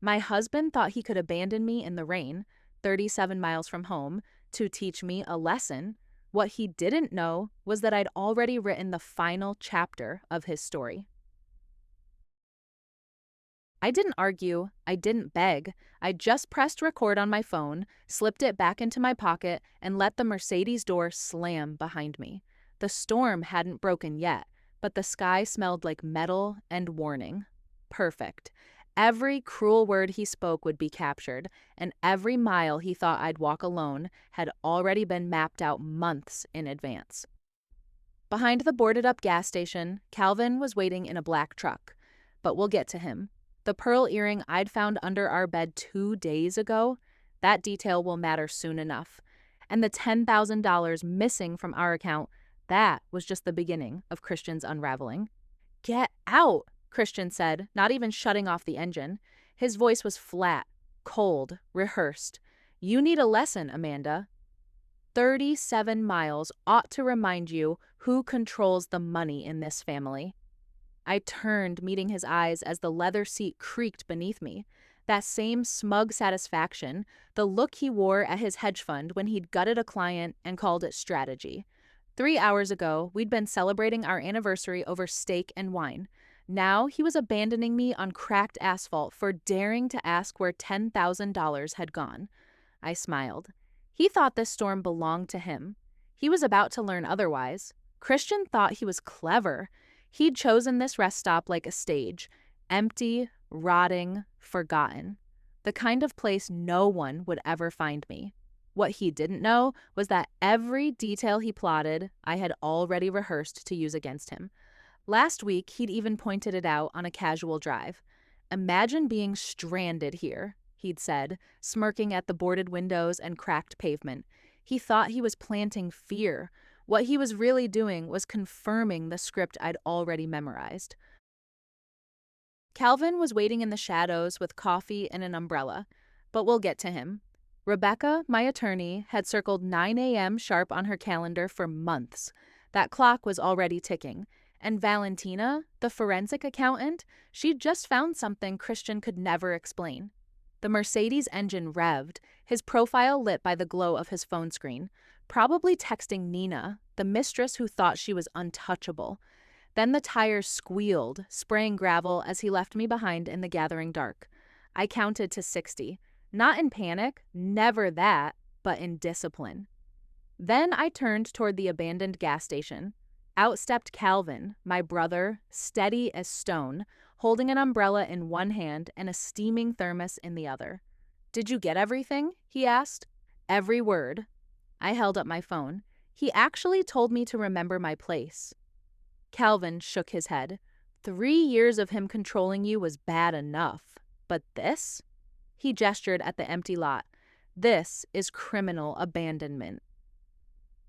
My husband thought he could abandon me in the rain, 37 miles from home, to teach me a lesson. What he didn't know was that I'd already written the final chapter of his story. I didn't argue, I didn't beg. I just pressed record on my phone, slipped it back into my pocket, and let the Mercedes door slam behind me. The storm hadn't broken yet, but the sky smelled like metal and warning. Perfect. Every cruel word he spoke would be captured, and every mile he thought I'd walk alone had already been mapped out months in advance. Behind the boarded-up gas station, Calvin was waiting in a black truck. But we'll get to him. The pearl earring I'd found under our bed 2 days ago, that detail will matter soon enough. And the $10,000 missing from our account, that was just the beginning of Christian's unraveling. "Get out," Christian said, not even shutting off the engine. His voice was flat, cold, rehearsed. "You need a lesson, Amanda. 37 miles ought to remind you who controls the money in this family." I turned, meeting his eyes as the leather seat creaked beneath me. That same smug satisfaction, the look he wore at his hedge fund when he'd gutted a client and called it strategy. 3 hours ago, we'd been celebrating our anniversary over steak and wine. Now he was abandoning me on cracked asphalt for daring to ask where $10,000 had gone. I smiled. He thought this storm belonged to him. He was about to learn otherwise. Christian thought he was clever. He'd chosen this rest stop like a stage, empty, rotting, forgotten. The kind of place no one would ever find me. What he didn't know was that every detail he plotted, I had already rehearsed to use against him. Last week, he'd even pointed it out on a casual drive. "Imagine being stranded here," he'd said, smirking at the boarded windows and cracked pavement. He thought he was planting fear. What he was really doing was confirming the script I'd already memorized. Calvin was waiting in the shadows with coffee and an umbrella, but we'll get to him. Rebecca, my attorney, had circled 9 a.m. sharp on her calendar for months. That clock was already ticking. And Valentina, the forensic accountant, she'd just found something Christian could never explain. The Mercedes engine revved, his profile lit by the glow of his phone screen, probably texting Nina, the mistress who thought she was untouchable. Then the tires squealed, spraying gravel as he left me behind in the gathering dark. I counted to 60. Not in panic, never that, but in discipline. Then I turned toward the abandoned gas station. Out stepped Calvin, my brother, steady as stone, holding an umbrella in one hand and a steaming thermos in the other. "Did you get everything?" he asked. "Every word." I held up my phone. He actually told me to remember my place. Calvin shook his head. 3 years of him controlling you was bad enough. But this? He gestured at the empty lot. This is criminal abandonment.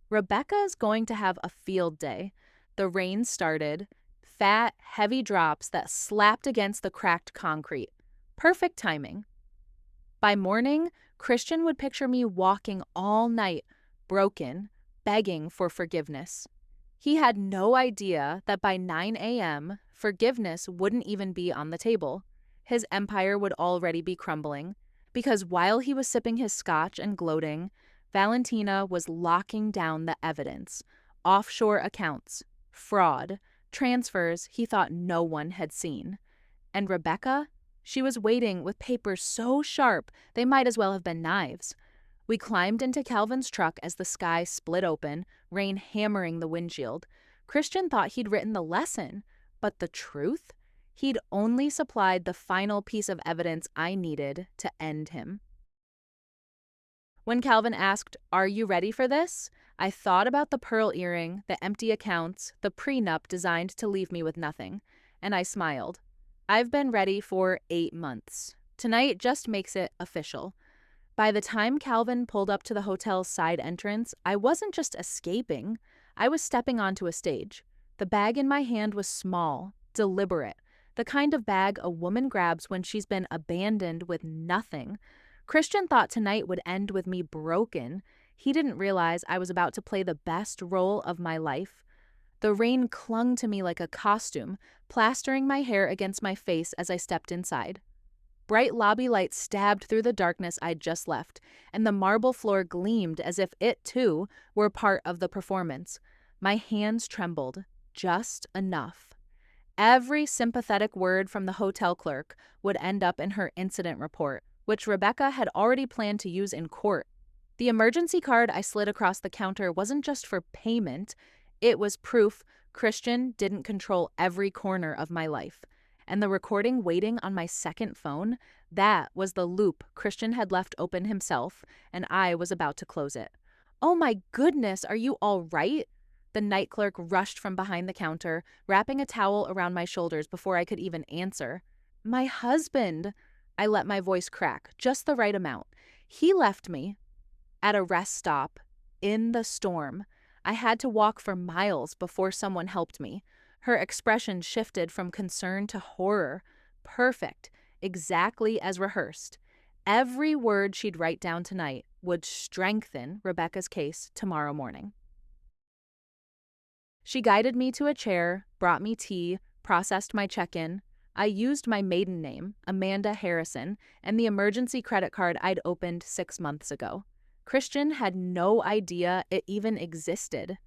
Rebecca's going to have a field day. The rain started, fat, heavy drops that slapped against the cracked concrete. Perfect timing. By morning, Christian would picture me walking all night, broken, begging for forgiveness. He had no idea that by 9 a.m., forgiveness wouldn't even be on the table. His empire would already be crumbling, because while he was sipping his scotch and gloating, Valentina was locking down the evidence. Offshore accounts, fraud, transfers he thought no one had seen. And Rebecca? She was waiting with papers so sharp they might as well have been knives. We climbed into Calvin's truck as the sky split open, rain hammering the windshield. Christian thought he'd written the lesson, but the truth? He'd only supplied the final piece of evidence I needed to end him. When Calvin asked, "Are you ready for this?" I thought about the pearl earring, the empty accounts, the prenup designed to leave me with nothing, and I smiled. I've been ready for 8 months. Tonight just makes it official. By the time Calvin pulled up to the hotel's side entrance, I wasn't just escaping. I was stepping onto a stage. The bag in my hand was small, deliberate, the kind of bag a woman grabs when she's been abandoned with nothing. Christian thought tonight would end with me broken. He didn't realize I was about to play the best role of my life. The rain clung to me like a costume, plastering my hair against my face as I stepped inside. Bright lobby lights stabbed through the darkness I'd just left, and the marble floor gleamed as if it, too, were part of the performance. My hands trembled, just enough. Every sympathetic word from the hotel clerk would end up in her incident report, which Rebecca had already planned to use in court. The emergency card I slid across the counter wasn't just for payment, it was proof Christian didn't control every corner of my life. And the recording waiting on my second phone, that was the loop Christian had left open himself, and I was about to close it. "Oh my goodness, are you all right?" The night clerk rushed from behind the counter, wrapping a towel around my shoulders before I could even answer. "My husband!" I let my voice crack, just the right amount. "He left me at a rest stop in the storm. I had to walk for miles before someone helped me." Her expression shifted from concern to horror. Perfect, exactly as rehearsed. Every word she'd write down tonight would strengthen Rebecca's case tomorrow morning. She guided me to a chair, brought me tea, processed my check-in. I used my maiden name, Amanda Harrison, and the emergency credit card I'd opened 6 months ago. Christian had no idea it even existed.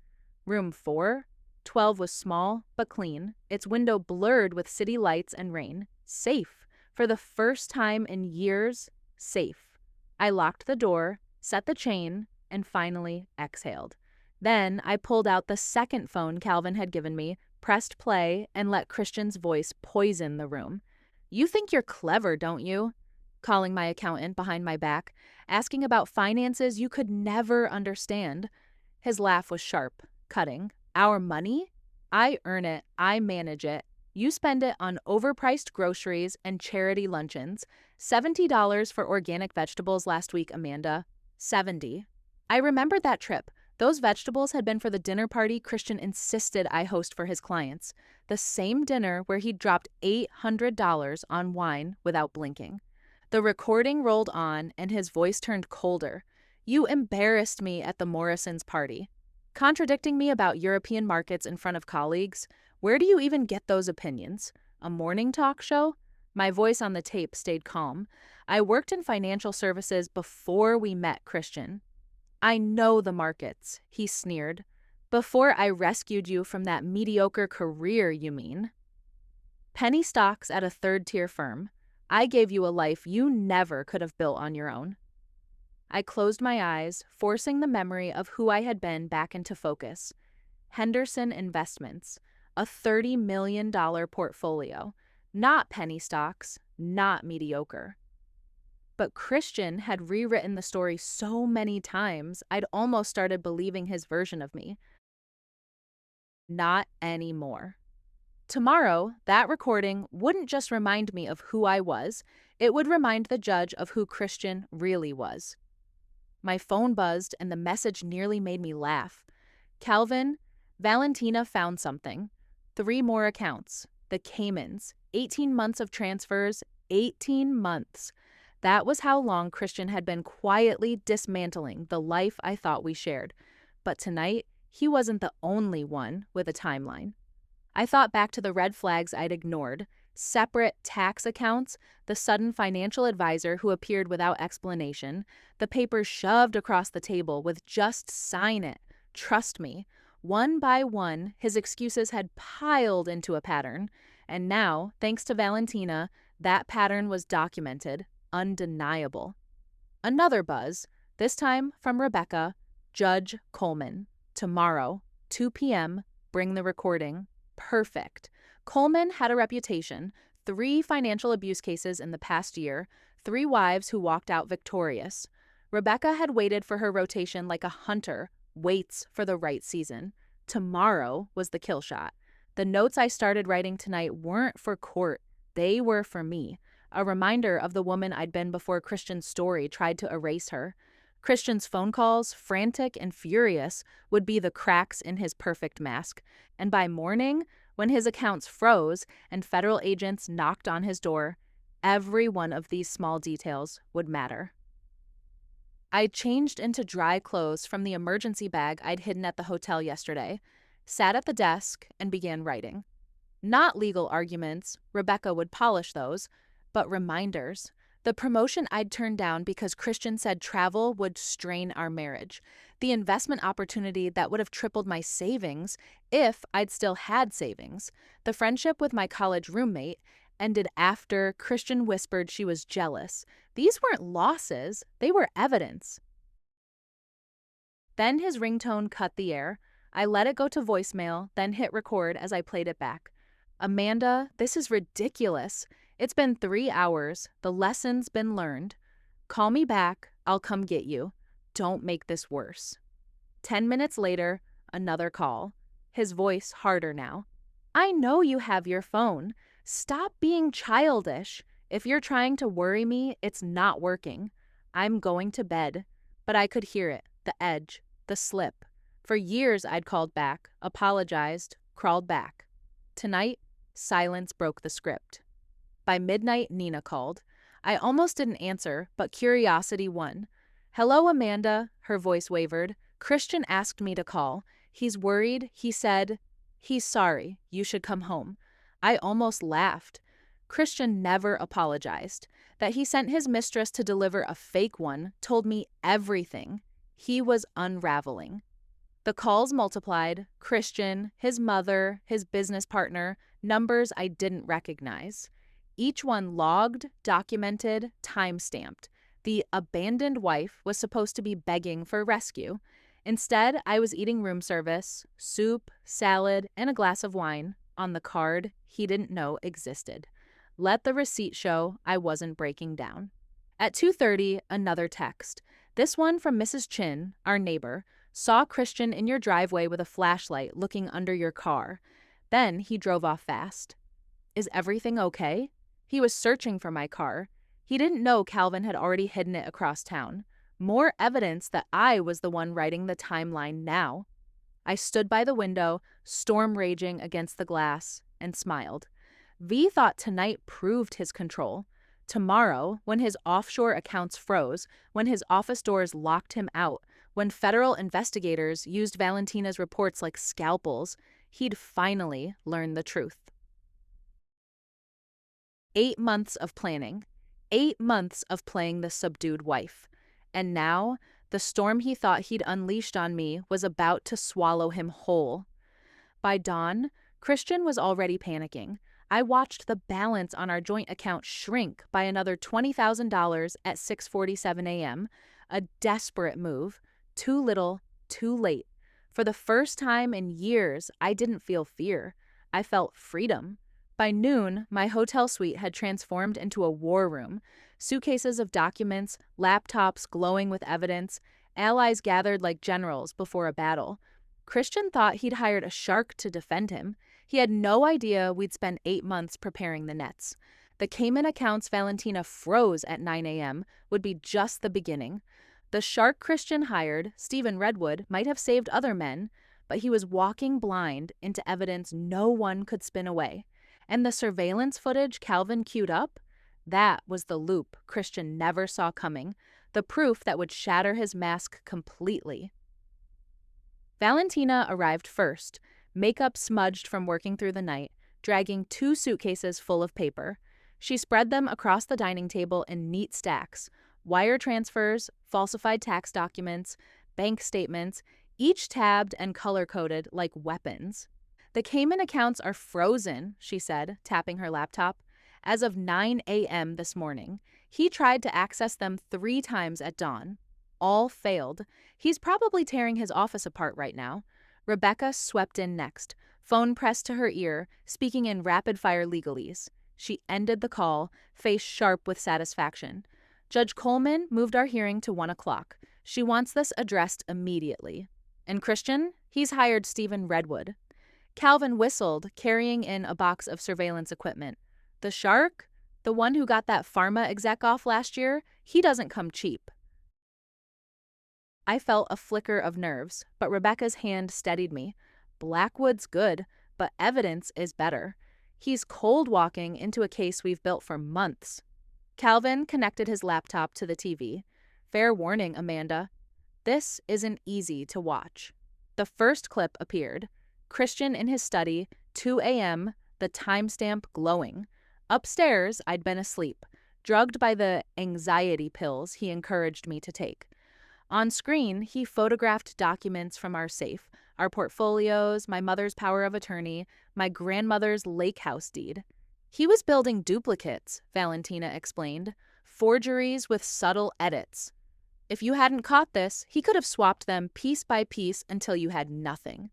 Room 4? 12 was small, but clean, its window blurred with city lights and rain. Safe. For the first time in years, safe. I locked the door, set the chain, and finally exhaled. Then I pulled out the second phone Calvin had given me, pressed play, and let Christian's voice poison the room. "You think you're clever, don't you?" Calling my accountant behind my back, asking about finances you could never understand. His laugh was sharp, cutting. "Our money? I earn it, I manage it. You spend it on overpriced groceries and charity luncheons. $70 for organic vegetables last week, Amanda. 70. I remembered that trip. Those vegetables had been for the dinner party Christian insisted I host for his clients. The same dinner where he'd dropped $800 on wine without blinking. The recording rolled on and his voice turned colder. "You embarrassed me at the Morrisons' party. Contradicting me about European markets in front of colleagues. Where do you even get those opinions? A morning talk show?" My voice on the tape stayed calm. "I worked in financial services before we met, Christian." "I know the markets," he sneered. "Before I rescued you from that mediocre career, you mean?" "Penny stocks at a third-tier firm. I gave you a life you never could have built on your own." I closed my eyes, forcing the memory of who I had been back into focus. Henderson Investments, a $30 million portfolio. Not penny stocks, not mediocre. But Christian had rewritten the story so many times, I'd almost started believing his version of me. Not anymore. Tomorrow, that recording wouldn't just remind me of who I was, it would remind the judge of who Christian really was. My phone buzzed and the message nearly made me laugh. "Calvin, Valentina found something. 3 more accounts. The Caymans. 18 months of transfers. 18 months. That was how long Christian had been quietly dismantling the life I thought we shared. But tonight, he wasn't the only one with a timeline. I thought back to the red flags I'd ignored. Separate tax accounts, the sudden financial advisor who appeared without explanation, the papers shoved across the table with "just sign it, trust me." One by one, his excuses had piled into a pattern, and now, thanks to Valentina, that pattern was documented, undeniable. Another buzz, this time from Rebecca, "Judge Coleman. Tomorrow, 2 p.m., bring the recording." Perfect. Coleman had a reputation, 3 financial abuse cases in the past year, 3 wives who walked out victorious. Rebecca had waited for her rotation like a hunter waits for the right season. Tomorrow was the kill shot. The notes I started writing tonight weren't for court. They were for me. A reminder of the woman I'd been before Christian's story tried to erase her. Christian's phone calls, frantic and furious, would be the cracks in his perfect mask. And by morning, when his accounts froze and federal agents knocked on his door, every one of these small details would matter. I changed into dry clothes from the emergency bag I'd hidden at the hotel yesterday, sat at the desk, and began writing. Not legal arguments, Rebecca would polish those, but reminders. The promotion I'd turned down because Christian said travel would strain our marriage. The investment opportunity that would have tripled my savings if I'd still had savings. The friendship with my college roommate ended after Christian whispered she was jealous. These weren't losses, they were evidence. Then his ringtone cut the air. I let it go to voicemail, then hit record as I played it back. Amanda, this is ridiculous. It's been 3 hours. The lesson's been learned. Call me back. I'll come get you. Don't make this worse. 10 minutes later, another call. His voice harder now. I know you have your phone. Stop being childish. If you're trying to worry me, it's not working. I'm going to bed. But I could hear it, the edge, the slip. For years I'd called back, apologized, crawled back. Tonight, silence broke the script. By midnight, Nina called. I almost didn't answer, but curiosity won. Hello, Amanda, her voice wavered. Christian asked me to call. He's worried. He said, he's sorry. You should come home. I almost laughed. Christian never apologized. That he sent his mistress to deliver a fake one told me everything. He was unraveling. The calls multiplied. Christian, his mother, his business partner, numbers I didn't recognize. Each one logged, documented, time-stamped. The abandoned wife was supposed to be begging for rescue. Instead, I was eating room service, soup, salad, and a glass of wine on the card he didn't know existed. Let the receipt show I wasn't breaking down. At 2:30, another text. This one from Mrs. Chin, our neighbor, saw Christian in your driveway with a flashlight looking under your car. Then he drove off fast. Is everything okay? He was searching for my car. He didn't know Calvin had already hidden it across town. More evidence that I was the one writing the timeline now. I stood by the window, storm raging against the glass, and smiled. V thought tonight proved his control. Tomorrow, when his offshore accounts froze, when his office doors locked him out, when federal investigators used Valentina's reports like scalpels, he'd finally learn the truth. 8 months of planning. 8 months of playing the subdued wife. And now, the storm he thought he'd unleashed on me was about to swallow him whole. By dawn, Christian was already panicking. I watched the balance on our joint account shrink by another $20,000 at 6:47 a.m., a desperate move. Too little, too late. For the first time in years, I didn't feel fear. I felt freedom. By noon, my hotel suite had transformed into a war room. Suitcases of documents, laptops glowing with evidence, allies gathered like generals before a battle. Christian thought he'd hired a shark to defend him. He had no idea we'd spend 8 months preparing the nets. The Cayman accounts Valentina froze at 9 a.m. would be just the beginning. The shark Christian hired, Stephen Redwood, might have saved other men, but he was walking blind into evidence no one could spin away. And the surveillance footage Calvin queued up? That was the loop Christian never saw coming, the proof that would shatter his mask completely. Valentina arrived first, makeup smudged from working through the night, dragging 2 suitcases full of paper. She spread them across the dining table in neat stacks, wire transfers, falsified tax documents, bank statements, each tabbed and color-coded like weapons. The Cayman accounts are frozen, she said, tapping her laptop. As of 9 a.m. this morning, he tried to access them 3 times at dawn. All failed. He's probably tearing his office apart right now. Rebecca swept in next, phone pressed to her ear, speaking in rapid-fire legalese. She ended the call, face sharp with satisfaction. Judge Coleman moved our hearing to 1 o'clock. She wants this addressed immediately. And Christian? He's hired Stephen Redwood. Calvin whistled, carrying in a box of surveillance equipment. The shark? The one who got that pharma exec off last year? He doesn't come cheap. I felt a flicker of nerves, but Rebecca's hand steadied me. Blackwood's good, but evidence is better. He's cold walking into a case we've built for months. Calvin connected his laptop to the TV. Fair warning, Amanda. This isn't easy to watch. The first clip appeared. Christian in his study, 2 a.m., the timestamp glowing. Upstairs, I'd been asleep, drugged by the anxiety pills he encouraged me to take. On screen, he photographed documents from our safe, our portfolios, my mother's power of attorney, my grandmother's lake house deed. He was building duplicates, Valentina explained, forgeries with subtle edits. If you hadn't caught this, he could have swapped them piece by piece until you had nothing.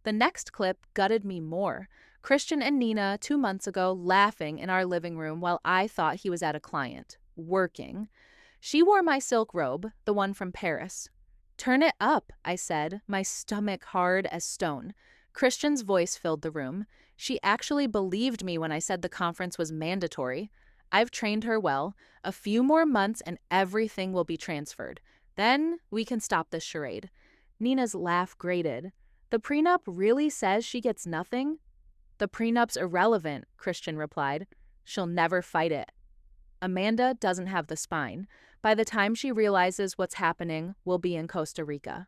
The next clip gutted me more. Christian and Nina, 2 months ago, laughing in our living room while I thought he was at a client, working. She wore my silk robe, the one from Paris. "Turn it up," I said, my stomach hard as stone. Christian's voice filled the room. She actually believed me when I said the conference was mandatory. I've trained her well. A few more months and everything will be transferred. Then we can stop this charade. Nina's laugh grated. "The prenup really says she gets nothing?" "The prenup's irrelevant," Christian replied. "She'll never fight it. Amanda doesn't have the spine. By the time she realizes what's happening, we'll be in Costa Rica."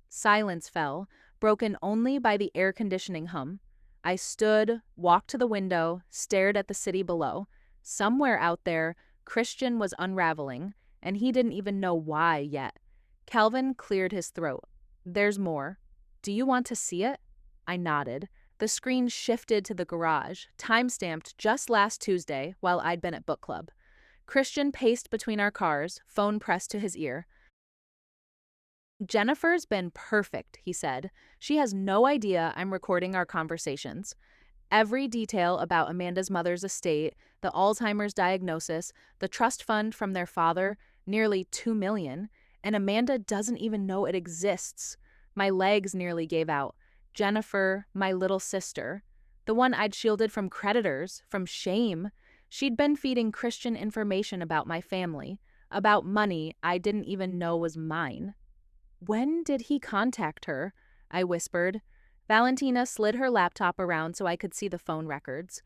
Silence fell, broken only by the air conditioning hum. I stood, walked to the window, stared at the city below. Somewhere out there, Christian was unraveling, and he didn't even know why yet. Calvin cleared his throat. "There's more. Do you want to see it?" I nodded. The screen shifted to the garage, time-stamped just last Tuesday while I'd been at book club. Christian paced between our cars, phone pressed to his ear. "Jennifer's been perfect," he said. "She has no idea I'm recording our conversations. Every detail about Amanda's mother's estate, the Alzheimer's diagnosis, the trust fund from their father, nearly $2 million, and Amanda doesn't even know it exists." My legs nearly gave out. Jennifer, my little sister, the one I'd shielded from creditors, from shame. She'd been feeding Christian information about my family, about money I didn't even know was mine. "When did he contact her?" I whispered. Valentina slid her laptop around so I could see the phone records.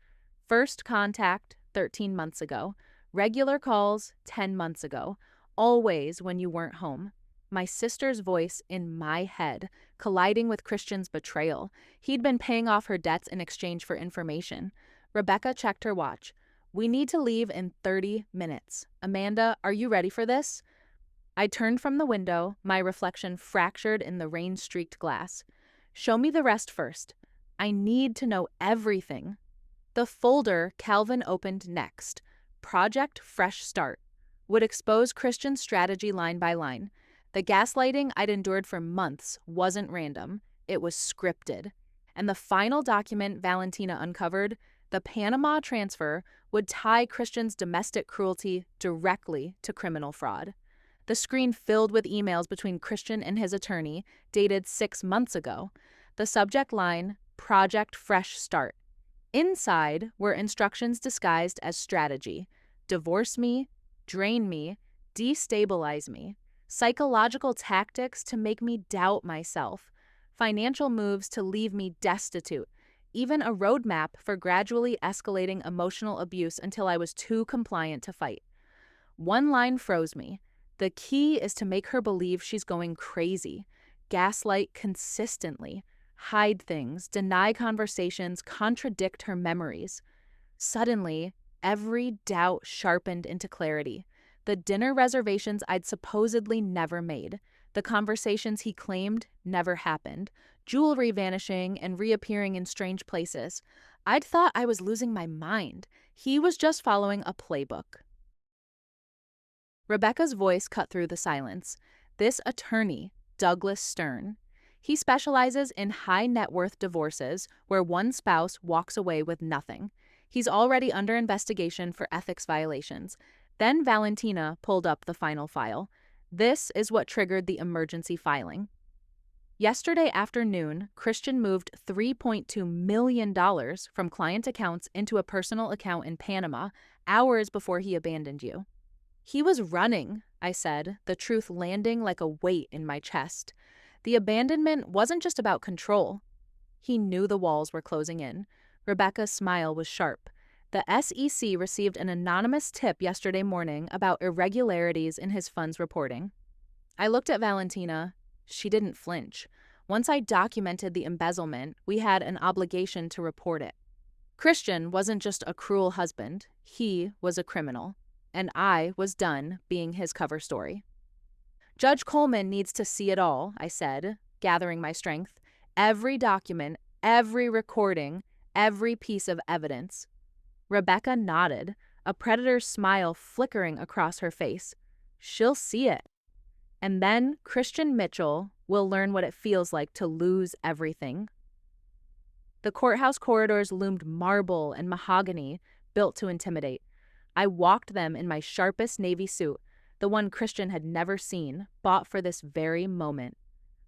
First contact, 13 months ago. Regular calls, 10 months ago. Always when you weren't home. My sister's voice in my head, colliding with Christian's betrayal. He'd been paying off her debts in exchange for information. Rebecca checked her watch. "We need to leave in 30 minutes. Amanda, are you ready for this?" I turned from the window, my reflection fractured in the rain-streaked glass. "Show me the rest first. I need to know everything." The folder Calvin opened next, Project Fresh Start, would expose Christian's strategy line by line. The gaslighting I'd endured for months wasn't random. It was scripted. And the final document Valentina uncovered, the Panama transfer, would tie Christian's domestic cruelty directly to criminal fraud. The screen filled with emails between Christian and his attorney, dated 6 months ago. The subject line, Project Fresh Start. Inside were instructions disguised as strategy. Divorce me, drain me, destabilize me. Psychological tactics to make me doubt myself. Financial moves to leave me destitute. Even a roadmap for gradually escalating emotional abuse until I was too compliant to fight. One line froze me. The key is to make her believe she's going crazy. Gaslight consistently. Hide things, deny conversations, contradict her memories. Suddenly, every doubt sharpened into clarity. The dinner reservations I'd supposedly never made. The conversations he claimed never happened. Jewelry vanishing and reappearing in strange places. I'd thought I was losing my mind. He was just following a playbook. Rebecca's voice cut through the silence. This attorney, Douglas Stern. He specializes in high net worth divorces where one spouse walks away with nothing. He's already under investigation for ethics violations. Then Valentina pulled up the final file. This is what triggered the emergency filing. Yesterday afternoon, Christian moved $3.2 million from client accounts into a personal account in Panama, hours before he abandoned you. He was running, I said, the truth landing like a weight in my chest. The abandonment wasn't just about control. He knew the walls were closing in. Rebecca's smile was sharp. The SEC received an anonymous tip yesterday morning about irregularities in his funds reporting. I looked at Valentina. She didn't flinch. Once I documented the embezzlement, we had an obligation to report it. Christian wasn't just a cruel husband, he was a criminal, and I was done being his cover story. Judge Coleman needs to see it all, I said, gathering my strength. Every document, every recording, every piece of evidence. Rebecca nodded, a predator's smile flickering across her face. She'll see it. And then Christian Mitchell will learn what it feels like to lose everything. The courthouse corridors loomed marble and mahogany, built to intimidate. I walked them in my sharpest navy suit, the one Christian had never seen, bought for this very moment.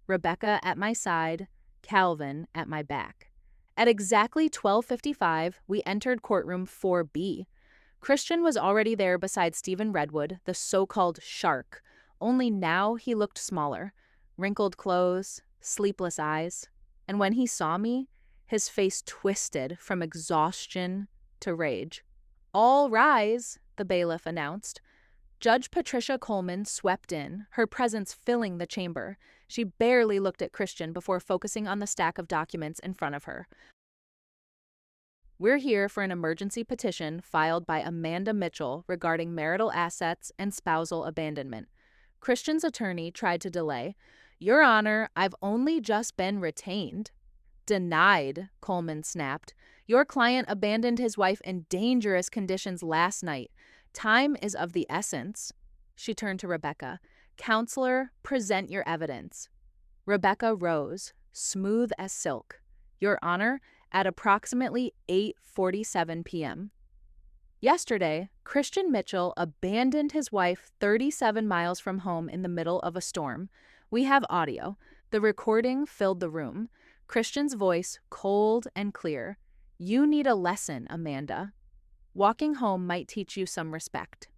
Rebecca at my side, Calvin at my back. At exactly 12:55, we entered courtroom 4B. Christian was already there beside Stephen Redwood, the so-called shark, only now he looked smaller, wrinkled clothes, sleepless eyes. And when he saw me, his face twisted from exhaustion to rage. "All rise," the bailiff announced. Judge Patricia Coleman swept in, her presence filling the chamber. She barely looked at Christian before focusing on the stack of documents in front of her. "We're here for an emergency petition filed by Amanda Mitchell regarding marital assets and spousal abandonment." Christian's attorney tried to delay. "Your Honor, I've only just been retained." "Denied," Coleman snapped. "Your client abandoned his wife in dangerous conditions last night. Time is of the essence." She turned to Rebecca. "Counselor, present your evidence." Rebecca rose, smooth as silk. "Your Honor, at approximately 8:47 p.m. yesterday, Christian Mitchell abandoned his wife 37 miles from home in the middle of a storm. We have audio. The recording filled the room. Christian's voice cold and clear. "You need a lesson, Amanda. Walking home might teach you some respect."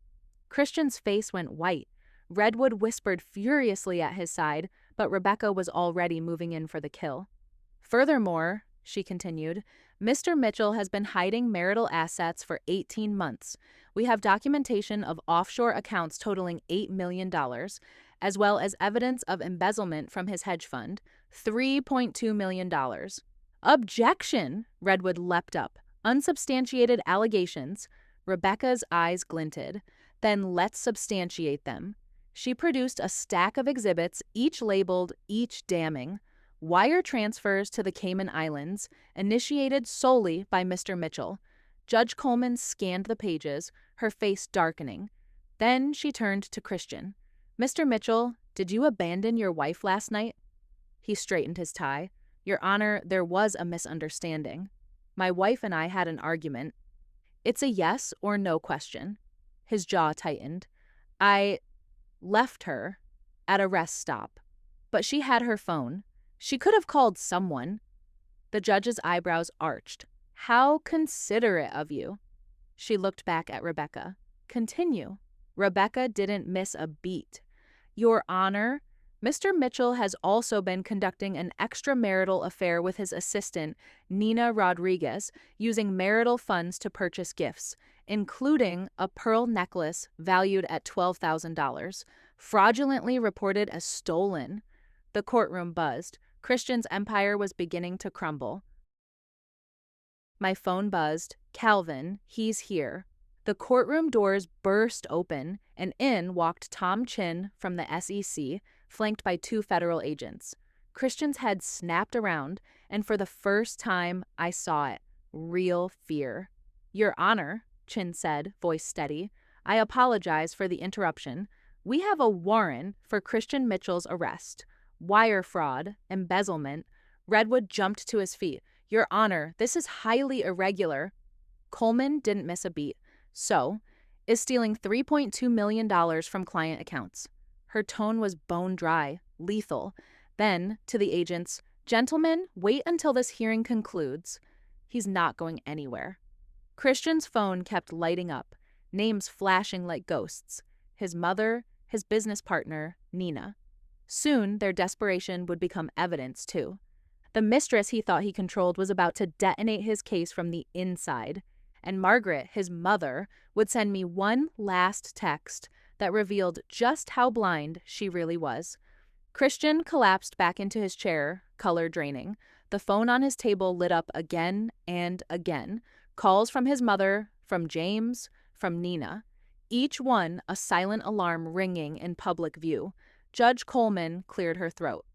Christian's face went white. Redwood whispered furiously at his side, but Rebecca was already moving in for the kill. "Furthermore," she continued, "Mr. Mitchell has been hiding marital assets for 18 months. We have documentation of offshore accounts totaling $8 million, as well as evidence of embezzlement from his hedge fund, $3.2 million. "Objection!" Redwood leapt up. "Unsubstantiated allegations." Rebecca's eyes glinted. "Then let's substantiate them." She produced a stack of exhibits, each labeled, each damning. Wire transfers to the Cayman Islands, initiated solely by Mr. Mitchell. Judge Coleman scanned the pages, her face darkening. Then she turned to Christian. "Mr. Mitchell, did you abandon your wife last night?" He straightened his tie. "Your Honor, there was a misunderstanding. My wife and I had an argument." "It's a yes or no question." His jaw tightened. "I left her at a rest stop. But she had her phone. She could have called someone." The judge's eyebrows arched. "How considerate of you." She looked back at Rebecca. "Continue." Rebecca didn't miss a beat. "Your Honor, Mr. Mitchell has also been conducting an extramarital affair with his assistant, Nina Rodriguez, using marital funds to purchase gifts, including a pearl necklace valued at $12,000, fraudulently reported as stolen." The courtroom buzzed. Christian's empire was beginning to crumble. My phone buzzed. "Calvin, he's here." The courtroom doors burst open, and in walked Tom Chin from the SEC, flanked by 2 federal agents. Christian's head snapped around, and for the first time, I saw it. Real fear. "Your Honor," Chin said, voice steady, "I apologize for the interruption. We have a warrant for Christian Mitchell's arrest. Wire fraud, embezzlement." Redwood jumped to his feet. "Your Honor, this is highly irregular." Coleman didn't miss a beat. "So, is stealing $3.2 million from client accounts." Her tone was bone dry, lethal. Then, to the agents, "Gentlemen, wait until this hearing concludes." He's not going anywhere. Christian's phone kept lighting up, names flashing like ghosts. His mother, his business partner, Nina. Soon, their desperation would become evidence, too. The mistress he thought he controlled was about to detonate his case from the inside. And Margaret, his mother, would send me one last text that revealed just how blind she really was. Christian collapsed back into his chair, color draining. The phone on his table lit up again and again. Calls from his mother, from James, from Nina. Each one a silent alarm ringing in public view. Judge Coleman cleared her throat.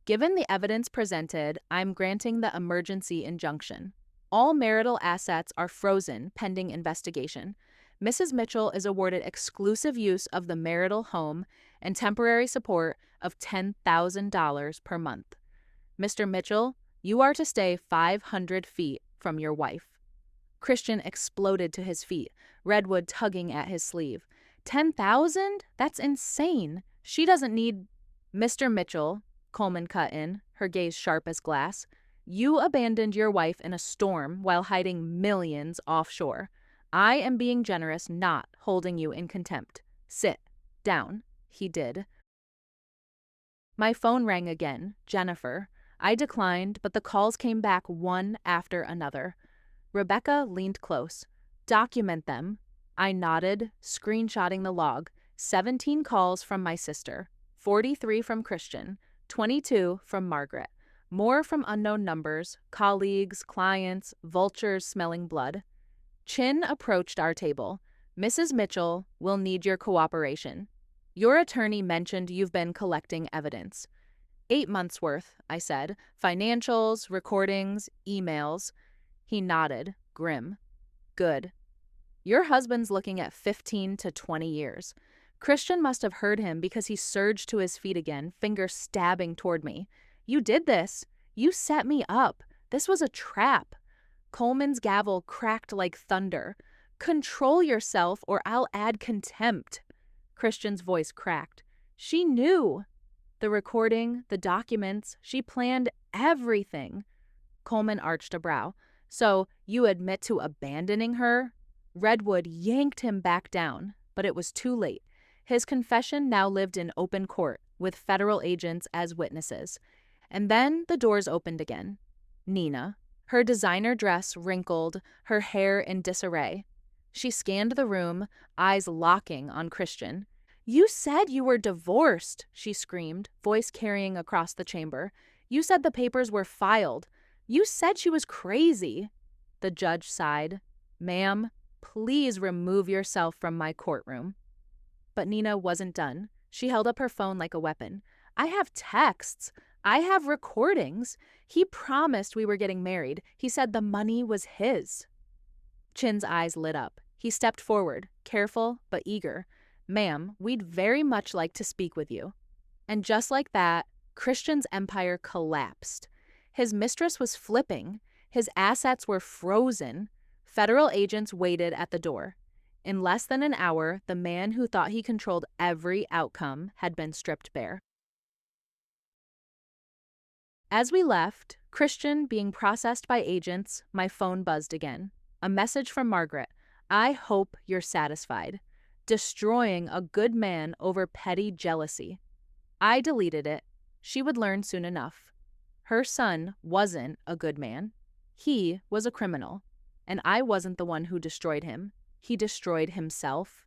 Given the evidence presented, I'm granting the emergency injunction. All marital assets are frozen pending investigation. Mrs. Mitchell is awarded exclusive use of the marital home and temporary support of $10,000 per month. Mr. Mitchell, you are to stay 500 feet from your wife. Christian exploded to his feet, Redwood tugging at his sleeve. 10,000? That's insane. She doesn't need... Mr. Mitchell, Coleman cut in, her gaze sharp as glass. You abandoned your wife in a storm while hiding millions offshore. I am being generous, not holding you in contempt. Sit down. He did. My phone rang again. Jennifer. I declined, but the calls came back one after another. Rebecca leaned close. Document them. I nodded, screenshotting the log. 17 calls from my sister, 43 from Christian, 22 from Margaret. More from unknown numbers, colleagues, clients, vultures smelling blood. Chin approached our table. Mrs. Mitchell will need your cooperation. Your attorney mentioned you've been collecting evidence. 8 months' worth, I said. Financials, recordings, emails. He nodded, grim. Good. Your husband's looking at 15 to 20 years. Christian must have heard him because he surged to his feet again, finger stabbing toward me. You did this. You set me up. This was a trap. Coleman's gavel cracked like thunder. Control yourself or I'll add contempt. Christian's voice cracked. She knew. The recording, the documents, she planned everything. Coleman arched a brow. So, you admit to abandoning her? Redwood yanked him back down, but it was too late. His confession now lived in open court, with federal agents as witnesses. And then the doors opened again. Nina, her designer dress wrinkled, her hair in disarray. She scanned the room, eyes locking on Christian. You said you were divorced, she screamed, voice carrying across the chamber. You said the papers were filed. You said she was crazy. The judge sighed. Ma'am, please remove yourself from my courtroom. But Nina wasn't done. She held up her phone like a weapon. I have texts. I have recordings. He promised we were getting married. He said the money was his. Chin's eyes lit up. He stepped forward, careful but eager. Ma'am, we'd very much like to speak with you. And just like that, Christian's empire collapsed. His mistress was flipping. His assets were frozen. Federal agents waited at the door. In less than an hour, the man who thought he controlled every outcome had been stripped bare. As we left, Christian being processed by agents, my phone buzzed again. A message from Margaret. I hope you're satisfied. Destroying a good man over petty jealousy. I deleted it. She would learn soon enough. Her son wasn't a good man. He was a criminal. And I wasn't the one who destroyed him. He destroyed himself.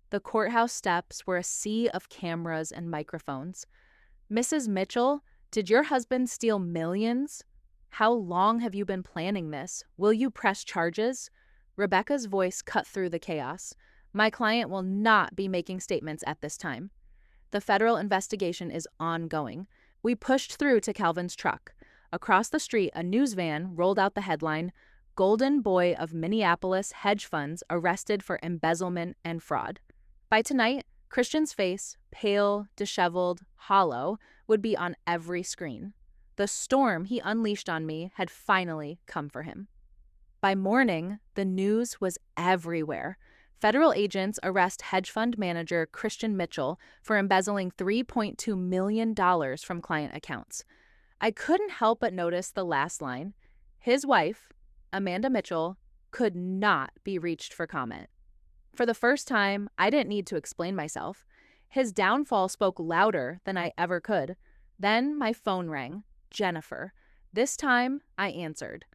The courthouse steps were a sea of cameras and microphones. Mrs. Mitchell, did your husband steal millions? How long have you been planning this? Will you press charges? Rebecca's voice cut through the chaos. My client will not be making statements at this time. The federal investigation is ongoing. We pushed through to Calvin's truck. Across the street, a news van rolled out the headline, Golden Boy of Minneapolis Hedge Funds Arrested for Embezzlement and Fraud. By tonight, Christian's face, pale, disheveled, hollow, would be on every screen. The storm he unleashed on me had finally come for him. By morning, the news was everywhere. Federal agents arrest hedge fund manager Christian Mitchell for embezzling $3.2 million from client accounts. I couldn't help but notice the last line. His wife, Amanda Mitchell, could not be reached for comment. For the first time, I didn't need to explain myself. His downfall spoke louder than I ever could. Then my phone rang. Jennifer. This time, I answered.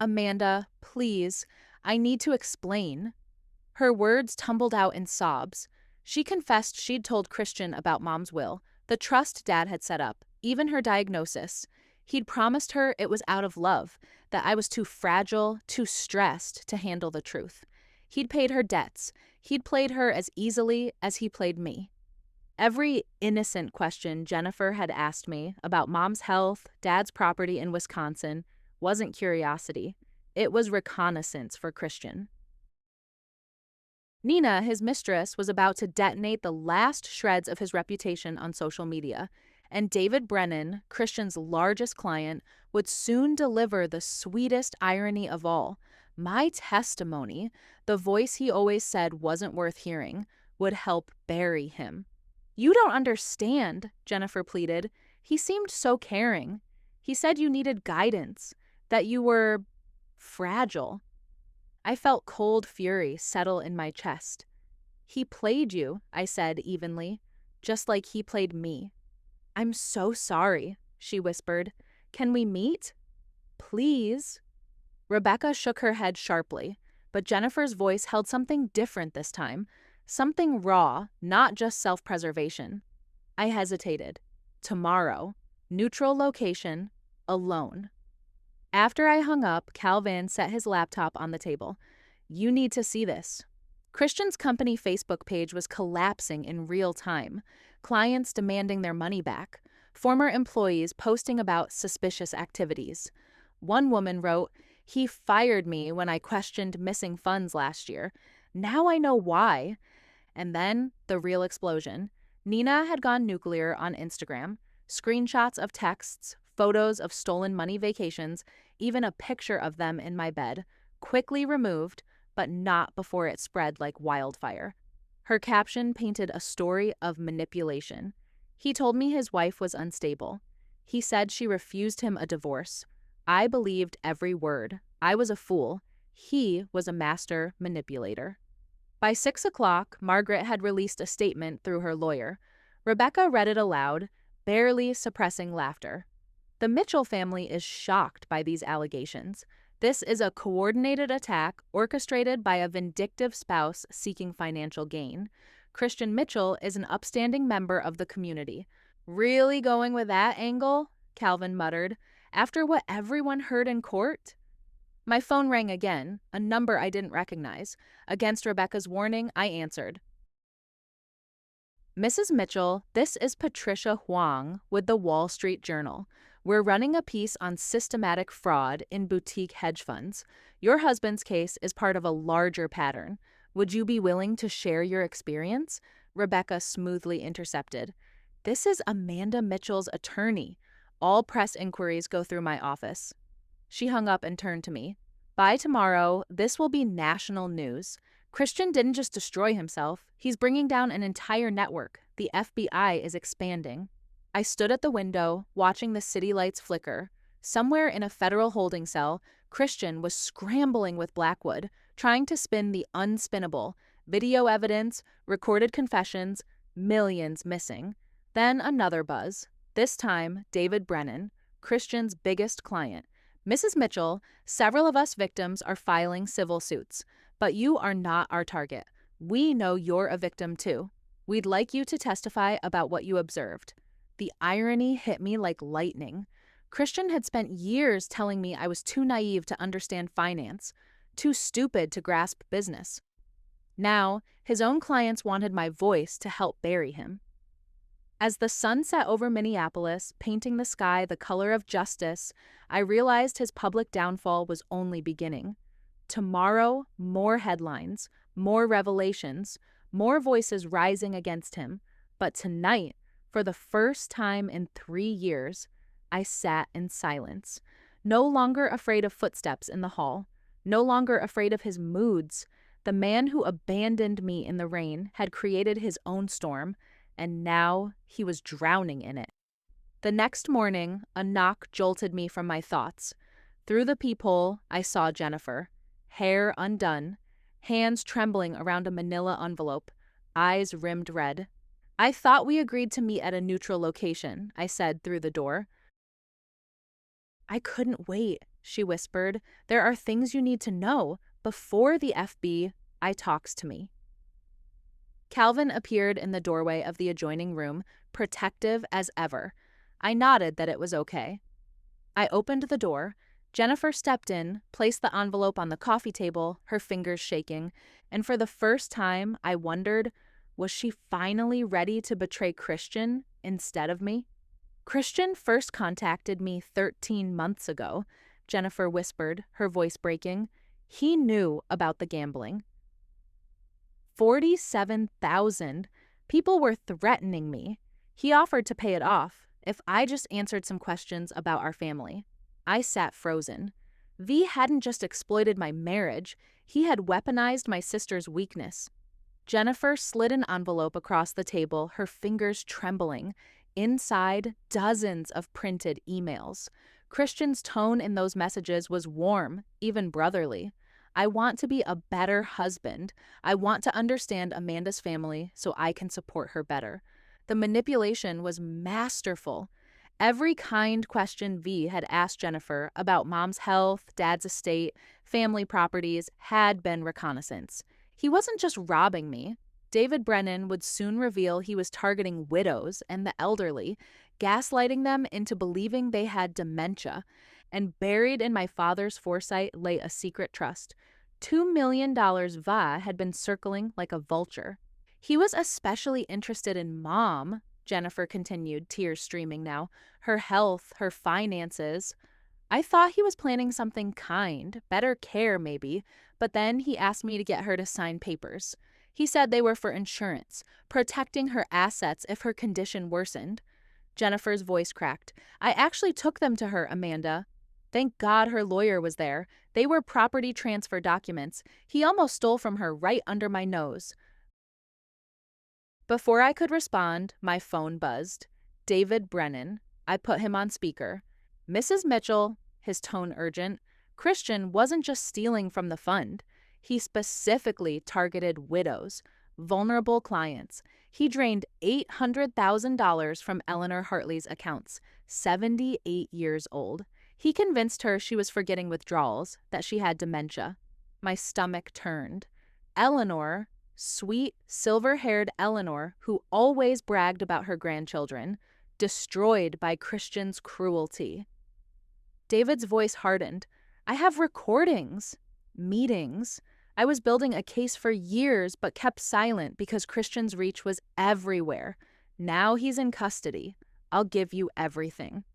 Amanda, please, I need to explain. Her words tumbled out in sobs. She confessed she'd told Christian about Mom's will, the trust Dad had set up, even her diagnosis. He'd promised her it was out of love, that I was too fragile, too stressed to handle the truth. He'd paid her debts. He'd played her as easily as he played me. Every innocent question Jennifer had asked me about mom's health, dad's property in Wisconsin wasn't curiosity. It was reconnaissance for Christian. Nina, his mistress, was about to detonate the last shreds of his reputation on social media, and David Brennan, Christian's largest client, would soon deliver the sweetest irony of all. My testimony, the voice he always said wasn't worth hearing, would help bury him. "You don't understand," Jennifer pleaded. "He seemed so caring. He said you needed guidance, that you were fragile." I felt cold fury settle in my chest. "He played you," I said evenly, "just like he played me." "I'm so sorry," she whispered. "Can we meet? Please?" Rebecca shook her head sharply, but Jennifer's voice held something different this time, something raw, not just self-preservation. I hesitated. Tomorrow. Neutral location. Alone. After I hung up, Calvin set his laptop on the table. "You need to see this." Christian's company Facebook page was collapsing in real time. Clients demanding their money back. Former employees posting about suspicious activities. One woman wrote, "He fired me when I questioned missing funds last year. Now I know why." And then, the real explosion. Nina had gone nuclear on Instagram. Screenshots of texts, photos of stolen money vacations, even a picture of them in my bed, quickly removed, but not before it spread like wildfire. Her caption painted a story of manipulation. He told me his wife was unstable. He said she refused him a divorce. I believed every word. I was a fool. He was a master manipulator. By 6 o'clock, Margaret had released a statement through her lawyer. Rebecca read it aloud, barely suppressing laughter. "The Mitchell family is shocked by these allegations. This is a coordinated attack orchestrated by a vindictive spouse seeking financial gain. Christian Mitchell is an upstanding member of the community." "Really going with that angle?" Calvin muttered. "After what everyone heard in court?" My phone rang again, a number I didn't recognize. Against Rebecca's warning, I answered. "Mrs. Mitchell, this is Patricia Huang with the Wall Street Journal. We're running a piece on systematic fraud in boutique hedge funds. Your husband's case is part of a larger pattern. Would you be willing to share your experience?" Rebecca smoothly intercepted. "This is Amanda Mitchell's attorney. All press inquiries go through my office." She hung up and turned to me. "By tomorrow, this will be national news. Christian didn't just destroy himself. He's bringing down an entire network. The FBI is expanding." I stood at the window, watching the city lights flicker. Somewhere in a federal holding cell, Christian was scrambling with Blackwood, trying to spin the unspinnable. Video evidence, recorded confessions, millions missing. Then another buzz. This time, David Brennan, Christian's biggest client. "Mrs. Mitchell, several of us victims are filing civil suits, but you are not our target. We know you're a victim too. We'd like you to testify about what you observed." The irony hit me like lightning. Christian had spent years telling me I was too naive to understand finance, too stupid to grasp business. Now, his own clients wanted my voice to help bury him. As the sun set over Minneapolis, painting the sky the color of justice, I realized his public downfall was only beginning. Tomorrow, more headlines, more revelations, more voices rising against him. But tonight, for the first time in 3 years, I sat in silence, no longer afraid of footsteps in the hall, no longer afraid of his moods. The man who abandoned me in the rain had created his own storm, and now he was drowning in it. The next morning, a knock jolted me from my thoughts. Through the peephole, I saw Jennifer, hair undone, hands trembling around a manila envelope, eyes rimmed red. "I thought we agreed to meet at a neutral location," I said through the door. "I couldn't wait," she whispered. "There are things you need to know before the FBI talks to me." Calvin appeared in the doorway of the adjoining room, protective as ever. I nodded that it was okay. I opened the door. Jennifer stepped in, placed the envelope on the coffee table, her fingers shaking, and for the first time, I wondered, was she finally ready to betray Christian instead of me? Christian first contacted me 13 months ago, Jennifer whispered, her voice breaking. He knew about the gambling. 47,000. People were threatening me. He offered to pay it off if I just answered some questions about our family. I sat frozen. V hadn't just exploited my marriage, he had weaponized my sister's weakness. Jennifer slid an envelope across the table, her fingers trembling. Inside, dozens of printed emails. Christian's tone in those messages was warm, even brotherly. I want to be a better husband. I want to understand Amanda's family so I can support her better. The manipulation was masterful. Every kind question V had asked Jennifer about mom's health, dad's estate, family properties had been reconnaissance. He wasn't just robbing me. David Brennan would soon reveal he was targeting widows and the elderly, gaslighting them into believing they had dementia. And buried in my father's foresight lay a secret trust. $2 million VA had been circling like a vulture. He was especially interested in Mom, Jennifer continued, tears streaming now. Her health, her finances. I thought he was planning something kind, better care maybe, but then he asked me to get her to sign papers. He said they were for insurance, protecting her assets if her condition worsened. Jennifer's voice cracked. I actually took them to her, Amanda. Thank God her lawyer was there. They were property transfer documents. He almost stole from her right under my nose. Before I could respond, my phone buzzed. David Brennan. I put him on speaker. Mrs. Mitchell, his tone urgent. Christian wasn't just stealing from the fund. He specifically targeted widows, vulnerable clients. He drained $800,000 from Eleanor Hartley's accounts, 78 years old. He convinced her she was forgetting withdrawals, that she had dementia. My stomach turned. Eleanor, sweet, silver-haired Eleanor, who always bragged about her grandchildren, destroyed by Christian's cruelty. David's voice hardened. I have recordings, meetings. I was building a case for years but kept silent because Christian's reach was everywhere. Now he's in custody. I'll give you everything.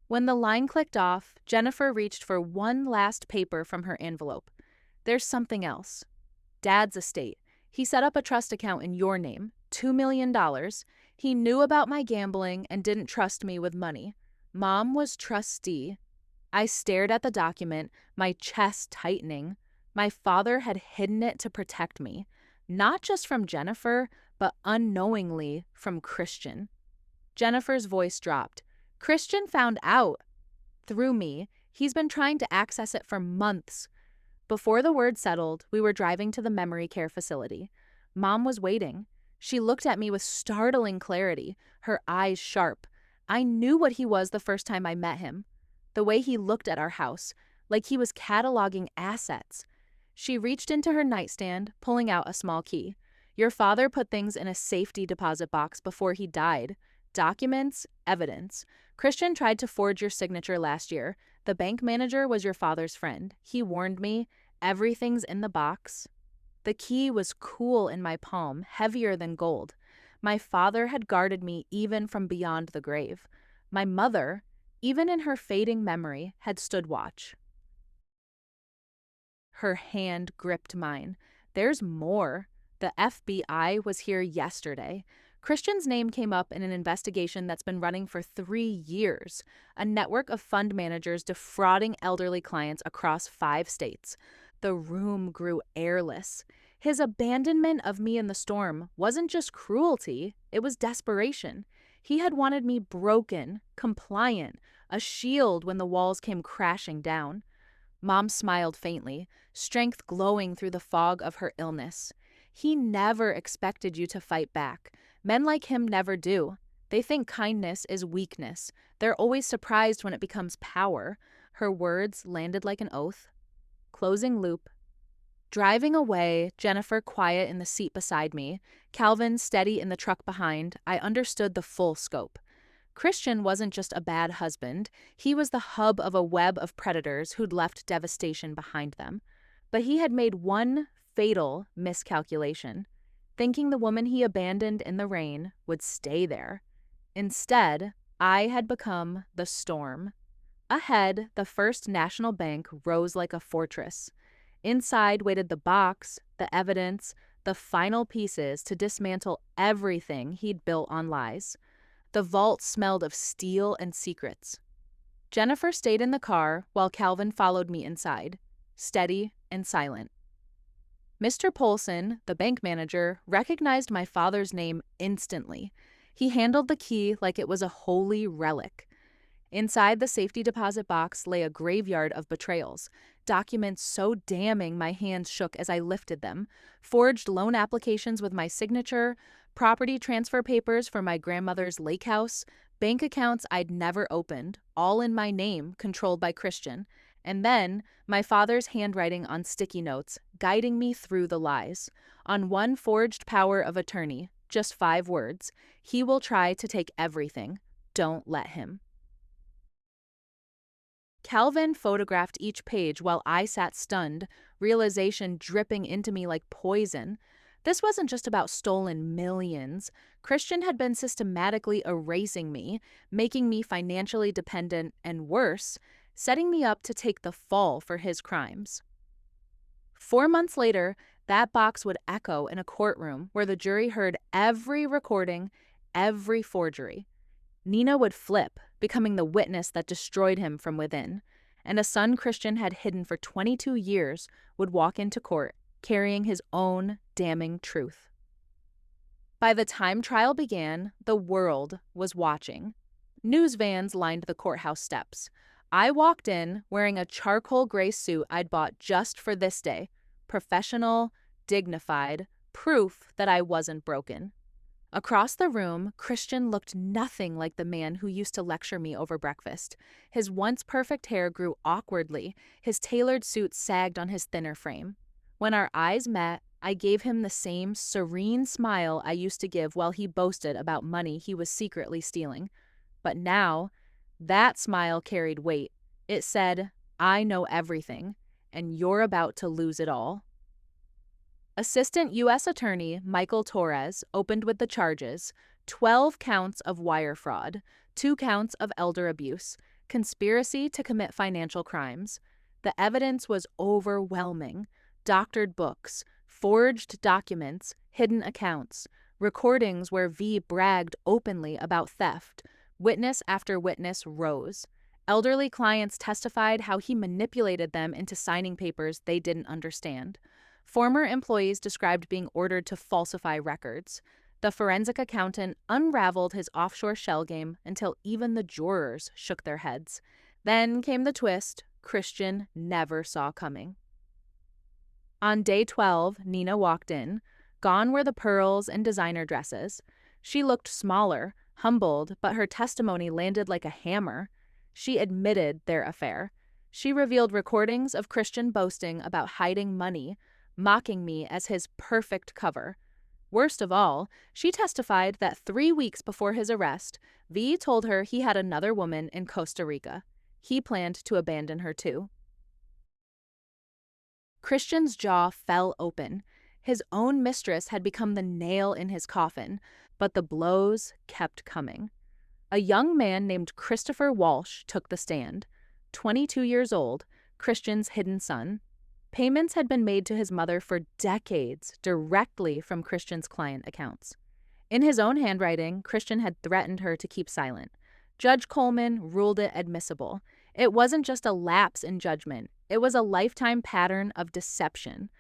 When the line clicked off, Jennifer reached for one last paper from her envelope. There's something else. Dad's estate. He set up a trust account in your name, $2 million. He knew about my gambling and didn't trust me with money. Mom was trustee. I stared at the document, my chest tightening. My father had hidden it to protect me, not just from Jennifer, but unknowingly from Christian. Jennifer's voice dropped. Christian found out. Through me. He's been trying to access it for months. Before the word settled, we were driving to the memory care facility. Mom was waiting. She looked at me with startling clarity, her eyes sharp. I knew what he was the first time I met him. The way he looked at our house, like he was cataloging assets. She reached into her nightstand, pulling out a small key. Your father put things in a safety deposit box before he died. Documents, evidence. Christian tried to forge your signature last year. The bank manager was your father's friend. He warned me. Everything's in the box. The key was cool in my palm, heavier than gold. My father had guarded me even from beyond the grave. My mother, even in her fading memory, had stood watch. Her hand gripped mine. There's more. The FBI was here yesterday. Christian's name came up in an investigation that's been running for 3 years. A network of fund managers defrauding elderly clients across 5 states. The room grew airless. His abandonment of me in the storm wasn't just cruelty, it was desperation. He had wanted me broken, compliant, a shield when the walls came crashing down. Mom smiled faintly, strength glowing through the fog of her illness. He never expected you to fight back. Men like him never do. They think kindness is weakness. They're always surprised when it becomes power. Her words landed like an oath. Closing loop. Driving away, Jennifer quiet in the seat beside me, Calvin steady in the truck behind, I understood the full scope. Christian wasn't just a bad husband, he was the hub of a web of predators who'd left devastation behind them. But he had made one fatal miscalculation, thinking the woman he abandoned in the rain would stay there. Instead, I had become the storm. Ahead, the First National Bank rose like a fortress. Inside waited the box, the evidence, the final pieces to dismantle everything he'd built on lies. The vault smelled of steel and secrets. Jennifer stayed in the car while Calvin followed me inside, steady and silent. Mr. Polson, the bank manager, recognized my father's name instantly. He handled the key like it was a holy relic. Inside the safety deposit box lay a graveyard of betrayals, documents so damning my hands shook as I lifted them, forged loan applications with my signature, property transfer papers for my grandmother's lake house, bank accounts I'd never opened, all in my name, controlled by Christian, and then my father's handwriting on sticky notes, guiding me through the lies. On one forged power of attorney, just 5 words, he will try to take everything. Don't let him. Calvin photographed each page while I sat stunned, realization dripping into me like poison. This wasn't just about stolen millions. Christian had been systematically erasing me, making me financially dependent, and worse, setting me up to take the fall for his crimes. 4 months later, that box would echo in a courtroom where the jury heard every recording, every forgery. Nina would flip, becoming the witness that destroyed him from within, and a son Christian had hidden for 22 years would walk into court, carrying his own damning truth. By the time trial began, the world was watching. News vans lined the courthouse steps. I walked in wearing a charcoal gray suit I'd bought just for this day, professional, dignified, proof that I wasn't broken. Across the room, Christian looked nothing like the man who used to lecture me over breakfast. His once perfect hair grew awkwardly, his tailored suit sagged on his thinner frame. When our eyes met, I gave him the same serene smile I used to give while he boasted about money he was secretly stealing. But now, that smile carried weight. It said, I know everything, and you're about to lose it all. Assistant U.S. Attorney Michael Torres opened with the charges: 12 counts of wire fraud, 2 counts of elder abuse, conspiracy to commit financial crimes. The evidence was overwhelming: doctored books, forged documents, hidden accounts, recordings where V bragged openly about theft. Witness after witness rose. Elderly clients testified how he manipulated them into signing papers they didn't understand. Former employees described being ordered to falsify records. The forensic accountant unraveled his offshore shell game until even the jurors shook their heads. Then came the twist Christian never saw coming. On day 12, Nina walked in. Gone were the pearls and designer dresses. She looked smaller, humbled, but her testimony landed like a hammer. She admitted their affair. She revealed recordings of Christian boasting about hiding money, mocking me as his perfect cover. Worst of all, she testified that 3 weeks before his arrest, V told her he had another woman in Costa Rica. He planned to abandon her too. Christian's jaw fell open. His own mistress had become the nail in his coffin, but the blows kept coming. A young man named Christopher Walsh took the stand. 22 years old, Christian's hidden son. Payments had been made to his mother for decades directly from Christian's client accounts. In his own handwriting, Christian had threatened her to keep silent. Judge Coleman ruled it admissible. It wasn't just a lapse in judgment. It was a lifetime pattern of deception.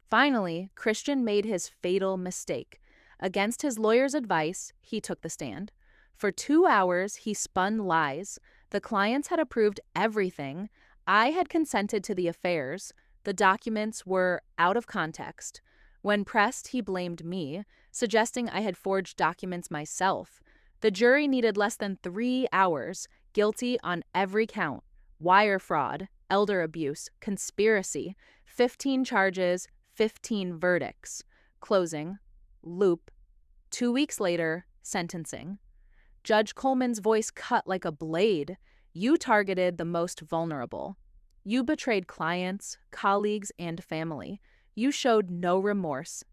Finally, Christian made his fatal mistake. Against his lawyer's advice, he took the stand. For 2 hours, he spun lies. The clients had approved everything. I had consented to the affairs. The documents were out of context. When pressed, he blamed me, suggesting I had forged documents myself. The jury needed less than 3 hours, guilty on every count: wire fraud, elder abuse, conspiracy, 15 charges, 15 verdicts. Closing. Loop. 2 weeks later, sentencing. Judge Coleman's voice cut like a blade. You targeted the most vulnerable. You betrayed clients, colleagues, and family. You showed no remorse.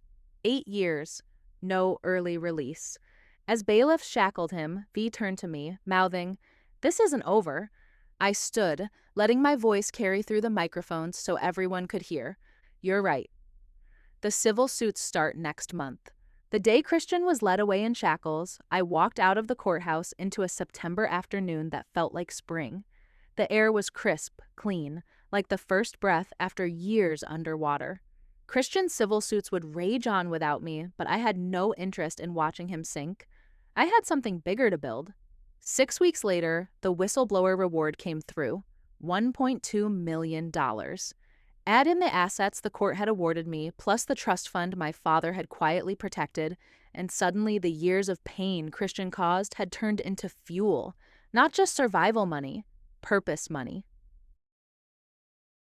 8 years, no early release. As bailiffs shackled him, V turned to me, mouthing, "This isn't over." I stood, letting my voice carry through the microphones so everyone could hear. "You're right. The civil suits start next month." The day Christian was led away in shackles, I walked out of the courthouse into a September afternoon that felt like spring. The air was crisp, clean, like the first breath after years underwater. Christian's civil suits would rage on without me, but I had no interest in watching him sink. I had something bigger to build. 6 weeks later, the whistleblower reward came through, $1.2 million. Add in the assets the court had awarded me, plus the trust fund my father had quietly protected, and suddenly the years of pain Christian caused had turned into fuel, not just survival money, purpose money.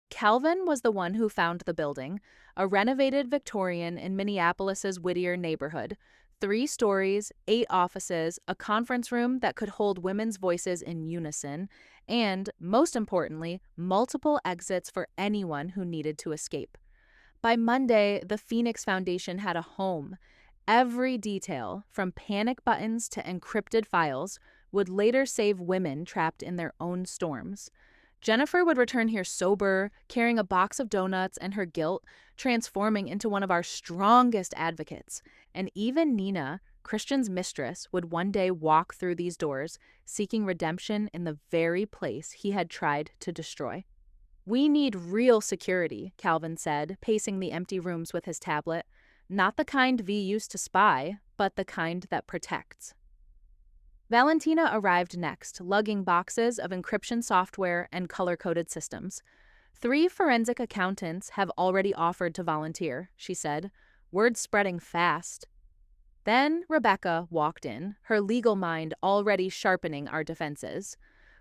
Calvin was the one who found the building, a renovated Victorian in Minneapolis's Whittier neighborhood. 3 stories, 8 offices, a conference room that could hold women's voices in unison, and, most importantly, multiple exits for anyone who needed to escape. By Monday, the Phoenix Foundation had a home. Every detail, from panic buttons to encrypted files, would later save women trapped in their own storms. Jennifer would return here sober, carrying a box of donuts and her guilt, transforming into one of our strongest advocates. And even Nina, Christian's mistress, would one day walk through these doors, seeking redemption in the very place he had tried to destroy. "We need real security," Calvin said, pacing the empty rooms with his tablet. "Not the kind V used to spy, but the kind that protects." Valentina arrived next, lugging boxes of encryption software and color-coded systems. 3 forensic accountants have already offered to volunteer, she said. Word spreading fast. Then Rebecca walked in, her legal mind already sharpening our defenses.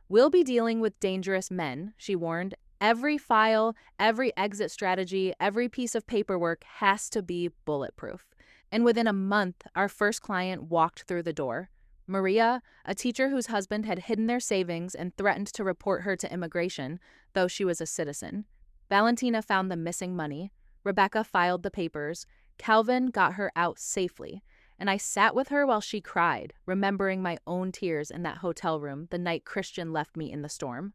"We'll be dealing with dangerous men," she warned. "Every file, every exit strategy, every piece of paperwork has to be bulletproof." And within a month, our first client walked through the door. Maria, a teacher whose husband had hidden their savings and threatened to report her to immigration, though she was a citizen. Valentina found the missing money. Rebecca filed the papers. Calvin got her out safely. And I sat with her while she cried, remembering my own tears in that hotel room the night Christian left me in the storm.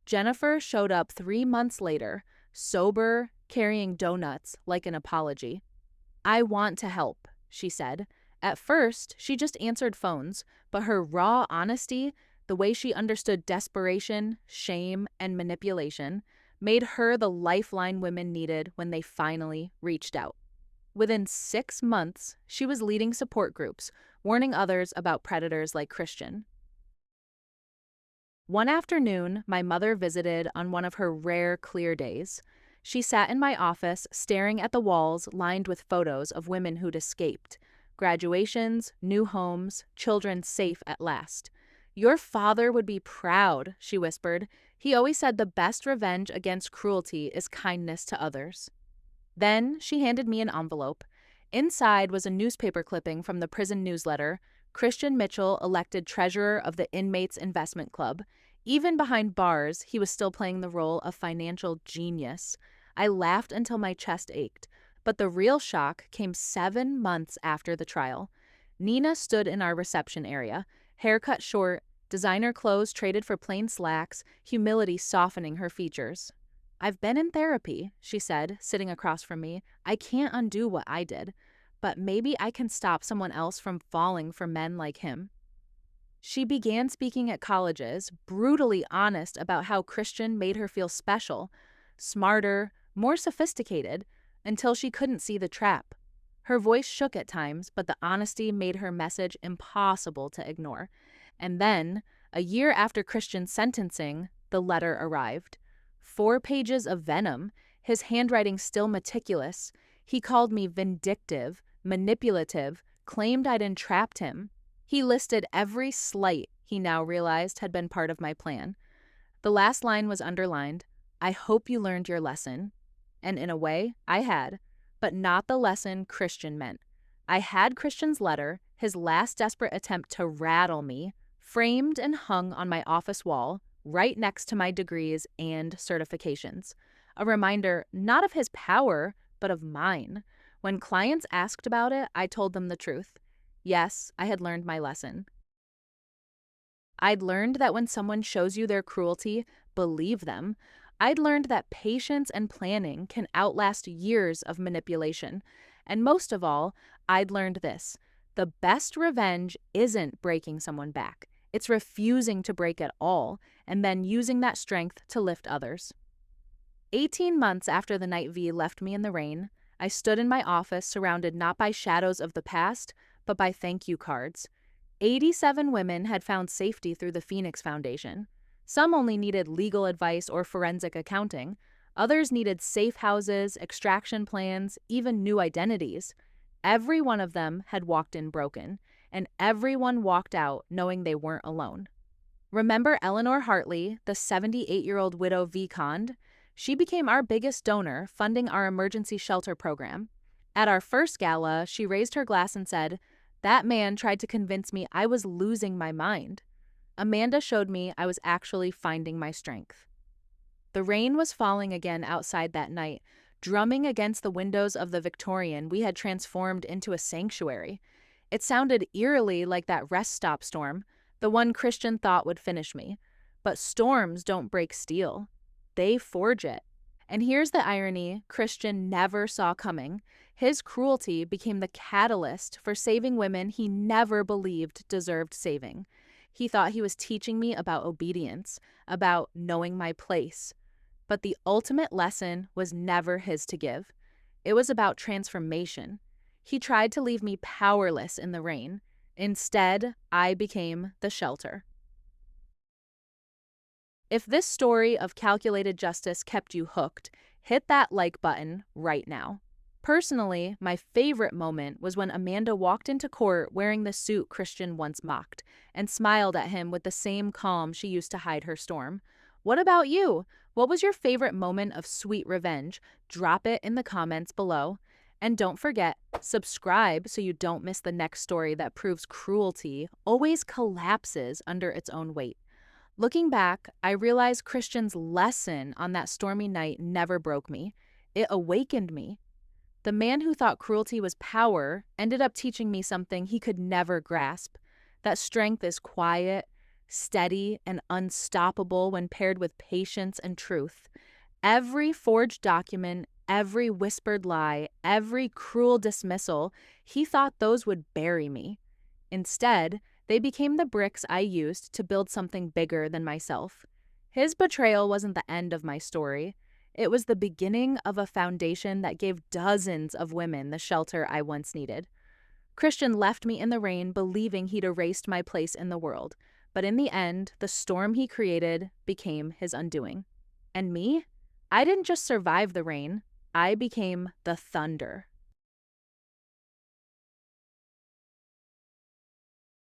Jennifer showed up 3 months later, sober, carrying donuts like an apology. "I want to help," she said. At first, she just answered phones, but her raw honesty, the way she understood desperation, shame, and manipulation, made her the lifeline women needed when they finally reached out. Within 6 months, she was leading support groups, warning others about predators like Christian. One afternoon, my mother visited on one of her rare clear days. She sat in my office, staring at the walls lined with photos of women who'd escaped. Graduations, new homes, children safe at last. "Your father would be proud," she whispered. "He always said the best revenge against cruelty is kindness to others." Then she handed me an envelope. Inside was a newspaper clipping from the prison newsletter. Christian Mitchell elected treasurer of the Inmates Investment Club. Even behind bars, he was still playing the role of financial genius. I laughed until my chest ached. But the real shock came 7 months after the trial. Nina stood in our reception area, hair cut short, designer clothes traded for plain slacks, humility softening her features. "I've been in therapy," she said, sitting across from me. "I can't undo what I did, but maybe I can stop someone else from falling for men like him." She began speaking at colleges, brutally honest about how Christian made her feel special, smarter, more sophisticated, until she couldn't see the trap. Her voice shook at times, but the honesty made her message impossible to ignore. And then, a year after Christian's sentencing, the letter arrived. 4 pages of venom, his handwriting still meticulous. He called me vindictive, manipulative, claimed I'd entrapped him. He listed every slight he now realized had been part of my plan. The last line was underlined, "I hope you learned your lesson." And in a way, I had, but not the lesson Christian meant. I had Christian's letter, his last desperate attempt to rattle me, framed and hung on my office wall, right next to my degrees and certifications. A reminder not of his power, but of mine. When clients asked about it, I told them the truth. Yes, I had learned my lesson. I'd learned that when someone shows you their cruelty, believe them. I'd learned that patience and planning can outlast years of manipulation. And most of all, I'd learned this: the best revenge isn't breaking someone back, it's refusing to break at all and then using that strength to lift others. 18 months after the night V left me in the rain, I stood in my office surrounded not by shadows of the past, but by thank you cards. 87 women had found safety through the Phoenix Foundation. Some only needed legal advice or forensic accounting. Others needed safe houses, extraction plans, even new identities. Every one of them had walked in broken, and everyone walked out knowing they weren't alone. Remember Eleanor Hartley, the 78-year-old widow vicomte? She became our biggest donor, funding our emergency shelter program. At our first gala, she raised her glass and said, "That man tried to convince me I was losing my mind." Amanda showed me I was actually finding my strength. The rain was falling again outside that night, drumming against the windows of the Victorian we had transformed into a sanctuary. It sounded eerily like that rest stop storm, the one Christian thought would finish me. But storms don't break steel. They forge it. And here's the irony Christian never saw coming. His cruelty became the catalyst for saving women he never believed deserved saving. He thought he was teaching me about obedience, about knowing my place. But the ultimate lesson was never his to give. It was about transformation. He tried to leave me powerless in the rain. Instead, I became the shelter. If this story of calculated justice kept you hooked, hit that like button right now. Personally, my favorite moment was when Amanda walked into court wearing the suit Christian once mocked and smiled at him with the same calm she used to hide her storm. What about you? What was your favorite moment of sweet revenge? Drop it in the comments below. And don't forget, subscribe so you don't miss the next story that proves cruelty always collapses under its own weight. Looking back, I realized Christian's lesson on that stormy night never broke me. It awakened me. The man who thought cruelty was power ended up teaching me something he could never grasp: that strength is quiet, steady, and unstoppable when paired with patience and truth. Every forged document, every whispered lie, every cruel dismissal, he thought those would bury me. Instead, they became the bricks I used to build something bigger than myself. His betrayal wasn't the end of my story. It was the beginning of a foundation that gave dozens of women the shelter I once needed. Christian left me in the rain believing he'd erased my place in the world, but in the end, the storm he created became his undoing. And me? I didn't just survive the rain, I became the thunder.